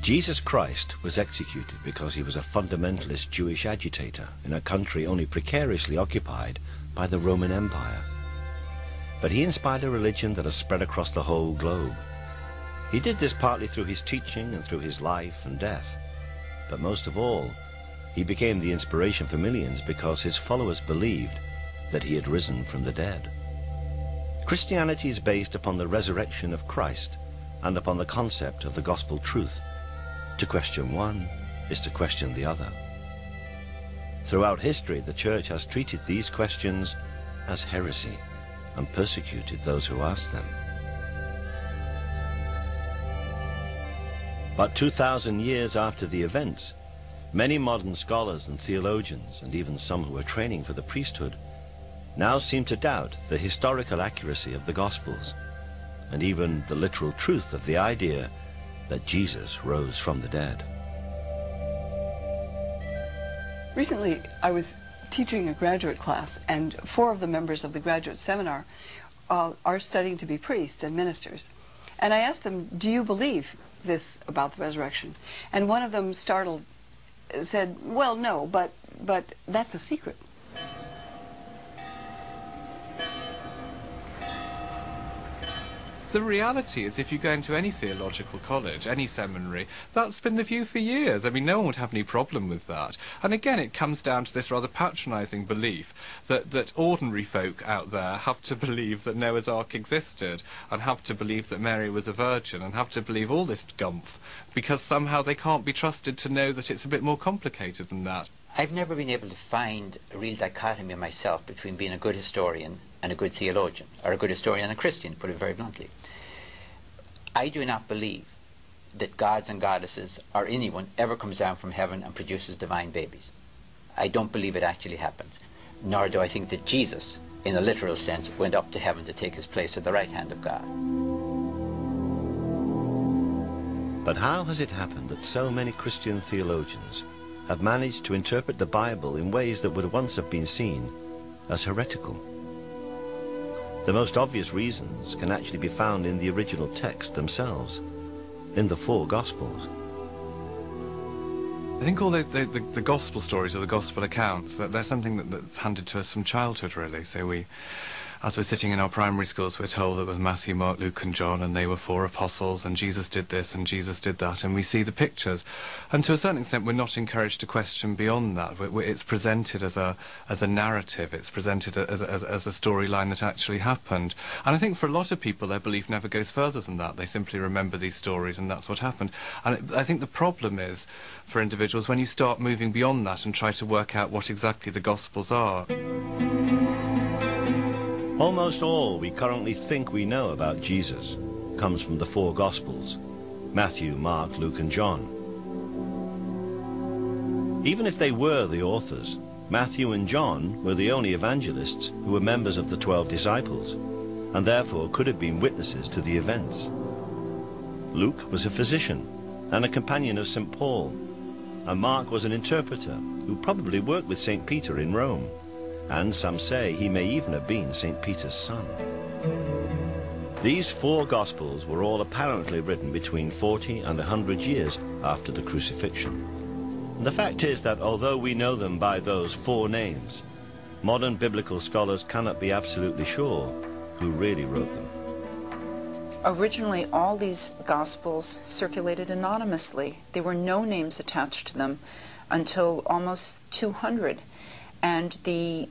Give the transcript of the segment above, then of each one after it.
Jesus Christ was executed because he was a fundamentalist Jewish agitator in a country only precariously occupied by the Roman Empire. But he inspired a religion that has spread across the whole globe. He did this partly through his teaching and through his life and death. But most of all, he became the inspiration for millions because his followers believed that he had risen from the dead. Christianity is based upon the resurrection of Christ and upon the concept of the gospel truth. To question one is to question the other. Throughout history, the Church has treated these questions as heresy and persecuted those who asked them. But 2,000 years after the events, many modern scholars and theologians, and even some who are training for the priesthood, now seem to doubt the historical accuracy of the Gospels, and even the literal truth of the idea that Jesus rose from the dead. Recently, I was teaching a graduate class, and 4 of the members of the graduate seminar are studying to be priests and ministers. And I asked them, do you believe this about the resurrection? And one of them, startled, said, well, no, but that's a secret. The reality is, if you go into any theological college, any seminary, that's been the view for years. I mean, no one would have any problem with that. And again, it comes down to this rather patronising belief that ordinary folk out there have to believe that Noah's Ark existed, and have to believe that Mary was a virgin, and have to believe all this gumph, because somehow they can't be trusted to know that it's a bit more complicated than that. I've never been able to find a real dichotomy myself between being a good historian and a good theologian, or a good historian and a Christian, to put it very bluntly. I do not believe that gods and goddesses or anyone ever comes down from heaven and produces divine babies. I don't believe it actually happens. Nor do I think that Jesus, in a literal sense, went up to heaven to take his place at the right hand of God. But how has it happened that so many Christian theologians have managed to interpret the Bible in ways that would once have been seen as heretical? The most obvious reasons can actually be found in the original text themselves, in the 4 Gospels. I think all the gospel stories or the gospel accounts, they're something that's handed to us from childhood, really. So we, as we're sitting in our primary schools, we're told that with Matthew, Mark, Luke and John, and they were 4 apostles, and Jesus did this and Jesus did that, and we see the pictures. And to a certain extent, we're not encouraged to question beyond that. It's presented as a narrative. It's presented as a storyline that actually happened. And I think for a lot of people, their belief never goes further than that. They simply remember these stories, and that's what happened. And I think the problem is, for individuals, when you start moving beyond that and try to work out what exactly the Gospels are. Almost all we currently think we know about Jesus comes from the 4 Gospels: Matthew, Mark, Luke and John. Even if they were the authors, Matthew and John were the only evangelists who were members of the 12 disciples, and therefore could have been witnesses to the events. Luke was a physician and a companion of St. Paul, and Mark was an interpreter who probably worked with St. Peter in Rome, and some say he may even have been St. Peter's son. These 4 Gospels were all apparently written between 40 and 100 years after the crucifixion. And the fact is that although we know them by those 4 names, modern biblical scholars cannot be absolutely sure who really wrote them. Originally, all these Gospels circulated anonymously. There were no names attached to them until almost 200. And the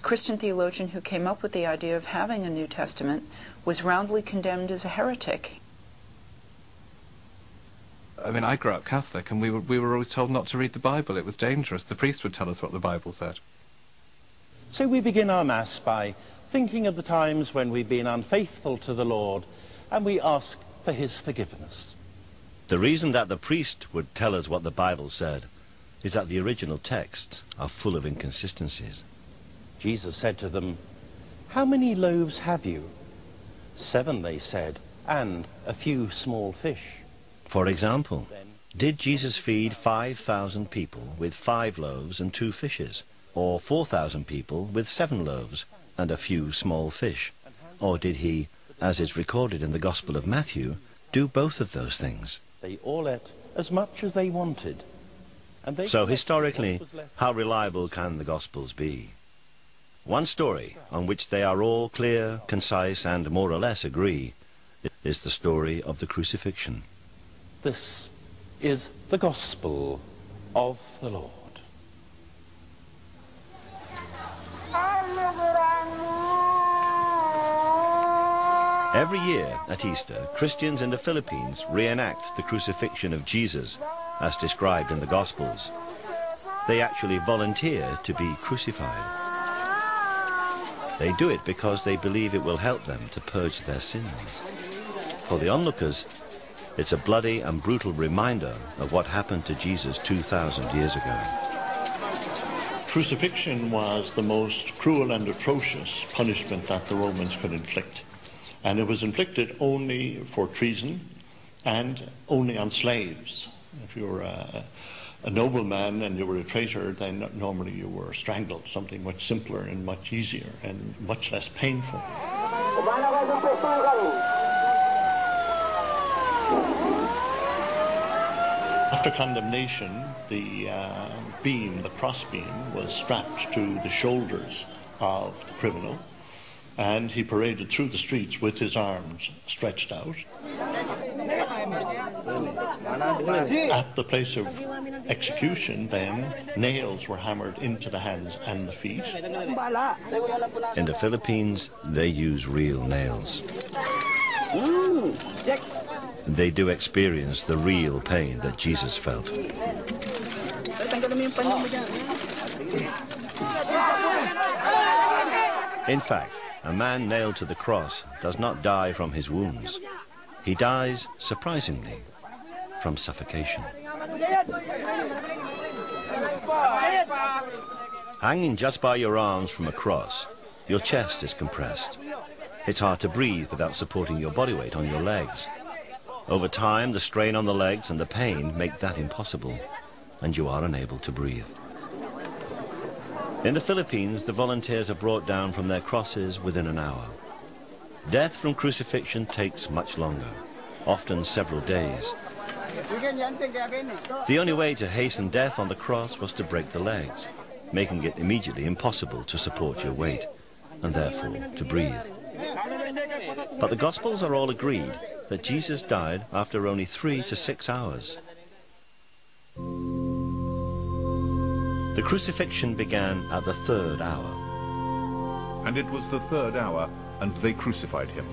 Christian theologian who came up with the idea of having a New Testament was roundly condemned as a heretic. I mean, I grew up Catholic, and we were always told not to read the Bible. It was dangerous. The priest would tell us what the Bible said. So we begin our Mass by thinking of the times when we've been unfaithful to the Lord, and we ask for his forgiveness. The reason that the priest would tell us what the Bible said is that the original texts are full of inconsistencies. Jesus said to them, "How many loaves have you?" 7, they said, "and a few small fish." For example, did Jesus feed 5,000 people with 5 loaves and 2 fishes, or 4,000 people with 7 loaves and a few small fish? Or did he, as is recorded in the Gospel of Matthew, do both of those things? They all ate as much as they wanted. And they So historically, how reliable can the Gospels be? One story on which they are all clear, concise, and more or less agree is the story of the crucifixion. This is the Gospel of the Lord. Every year at Easter, Christians in the Philippines reenact the crucifixion of Jesus as described in the Gospels. They actually volunteer to be crucified. They do it because they believe it will help them to purge their sins. For the onlookers, it's a bloody and brutal reminder of what happened to Jesus 2,000 years ago. Crucifixion was the most cruel and atrocious punishment that the Romans could inflict. And it was inflicted only for treason and only on slaves. If you were a nobleman and you were a traitor, then normally you were strangled, something much simpler and much easier and much less painful. After condemnation, the cross beam, was strapped to the shoulders of the criminal, and he paraded through the streets with his arms stretched out. At the place of execution, then, nails were hammered into the hands and the feet. In the Philippines, they use real nails. They do experience the real pain that Jesus felt. In fact, a man nailed to the cross does not die from his wounds. He dies, surprisingly, from suffocation. Hanging just by your arms from a cross, your chest is compressed. It's hard to breathe without supporting your body weight on your legs. Over time, the strain on the legs and the pain make that impossible, and you are unable to breathe. In the Philippines, the volunteers are brought down from their crosses within an hour. Death from crucifixion takes much longer, often several days. The only way to hasten death on the cross was to break the legs, making it immediately impossible to support your weight, and therefore to breathe. But the Gospels are all agreed that Jesus died after only 3 to 6 hours. The crucifixion began at the 3rd hour. And it was the 3rd hour, and they crucified him.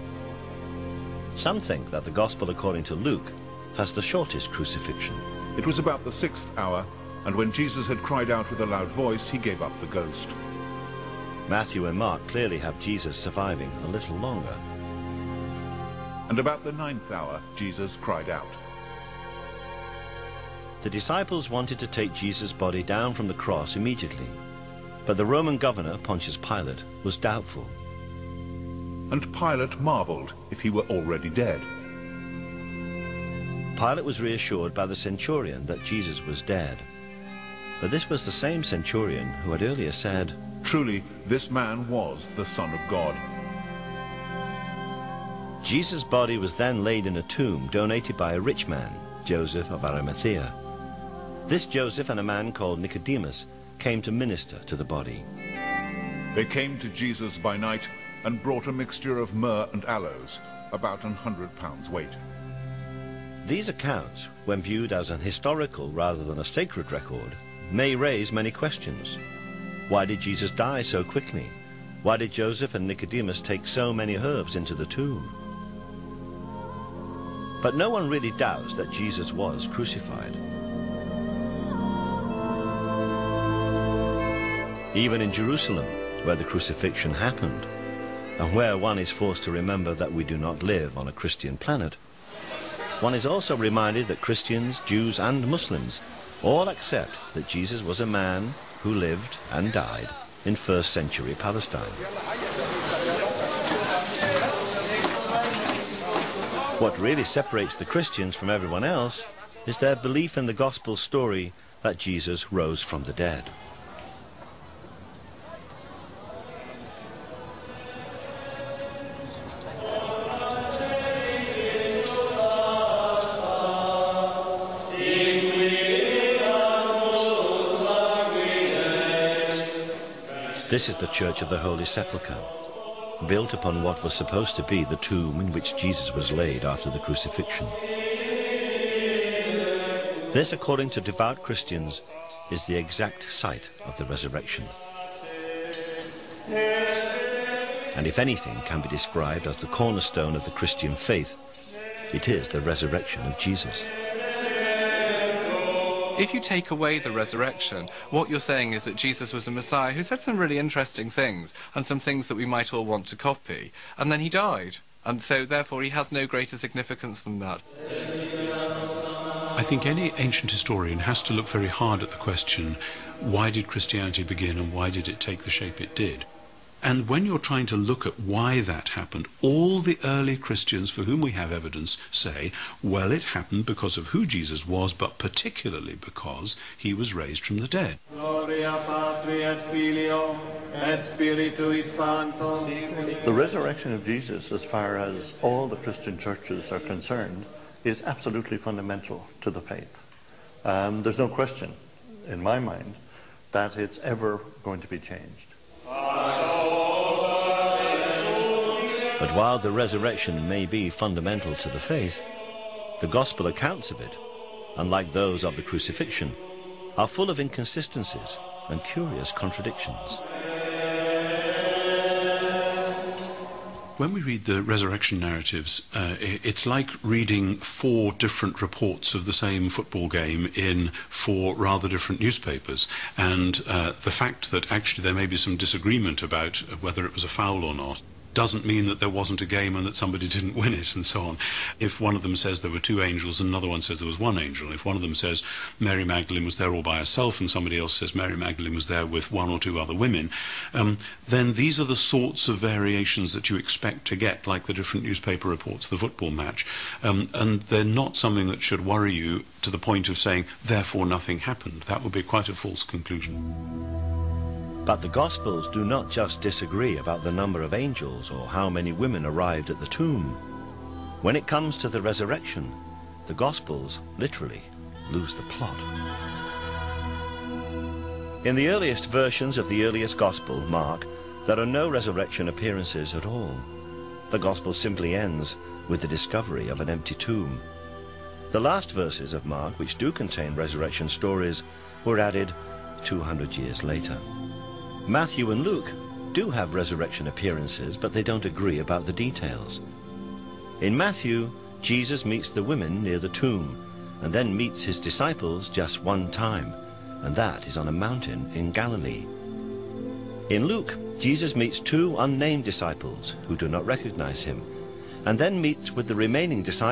Some think that the Gospel according to Luke has the shortest crucifixion. It was about the 6th hour, and when Jesus had cried out with a loud voice, he gave up the ghost. Matthew and Mark clearly have Jesus surviving a little longer. And about the 9th hour, Jesus cried out. The disciples wanted to take Jesus' body down from the cross immediately, but the Roman governor, Pontius Pilate, was doubtful. And Pilate marveled if he were already dead. Pilate was reassured by the centurion that Jesus was dead. But this was the same centurion who had earlier said, "Truly, this man was the Son of God." Jesus' body was then laid in a tomb donated by a rich man, Joseph of Arimathea. This Joseph and a man called Nicodemus came to minister to the body. They came to Jesus by night and brought a mixture of myrrh and aloes, about 100 pounds weight. These accounts, when viewed as an historical rather than a sacred record, may raise many questions. Why did Jesus die so quickly? Why did Joseph and Nicodemus take so many herbs into the tomb? But no one really doubts that Jesus was crucified. Even in Jerusalem, where the crucifixion happened, and where one is forced to remember that we do not live on a Christian planet, one is also reminded that Christians, Jews and Muslims all accept that Jesus was a man who lived and died in 1st century Palestine. What really separates the Christians from everyone else is their belief in the gospel story that Jesus rose from the dead. This is the Church of the Holy Sepulchre, built upon what was supposed to be the tomb in which Jesus was laid after the crucifixion. This, according to devout Christians, is the exact site of the resurrection. And if anything can be described as the cornerstone of the Christian faith, it is the resurrection of Jesus. If you take away the resurrection, what you're saying is that Jesus was a Messiah who said some really interesting things, and some things that we might all want to copy, and then he died. And so, therefore, he has no greater significance than that. I think any ancient historian has to look very hard at the question, why did Christianity begin and why did it take the shape it did? And when you're trying to look at why that happened, all the early Christians for whom we have evidence say, well, it happened because of who Jesus was, but particularly because he was raised from the dead. The resurrection of Jesus, as far as all the Christian churches are concerned, is absolutely fundamental to the faith. There's no question, in my mind, that it's ever going to be changed. But while the resurrection may be fundamental to the faith, the gospel accounts of it, unlike those of the crucifixion, are full of inconsistencies and curious contradictions. When we read the resurrection narratives, it's like reading 4 different reports of the same football game in 4 rather different newspapers. And the fact that actually there may be some disagreement about whether it was a foul or not doesn't mean that there wasn't a game and that somebody didn't win it and so on. If one of them says there were 2 angels and another one says there was 1 angel, if one of them says Mary Magdalene was there all by herself and somebody else says Mary Magdalene was there with 1 or 2 other women, then these are the sorts of variations that you expect to get, like the different newspaper reports, the football match, and they're not something that should worry you to the point of saying, therefore nothing happened. That would be quite a false conclusion. But the Gospels do not just disagree about the number of angels or how many women arrived at the tomb. When it comes to the resurrection, the Gospels literally lose the plot. In the earliest versions of the earliest Gospel, Mark, there are no resurrection appearances at all. The Gospel simply ends with the discovery of an empty tomb. The last verses of Mark, which do contain resurrection stories, were added 200 years later. Matthew and Luke do have resurrection appearances, but they don't agree about the details. In Matthew, Jesus meets the women near the tomb and then meets his disciples just one time, and that is on a mountain in Galilee. In Luke, Jesus meets 2 unnamed disciples who do not recognize him, and then meets with the remaining disciples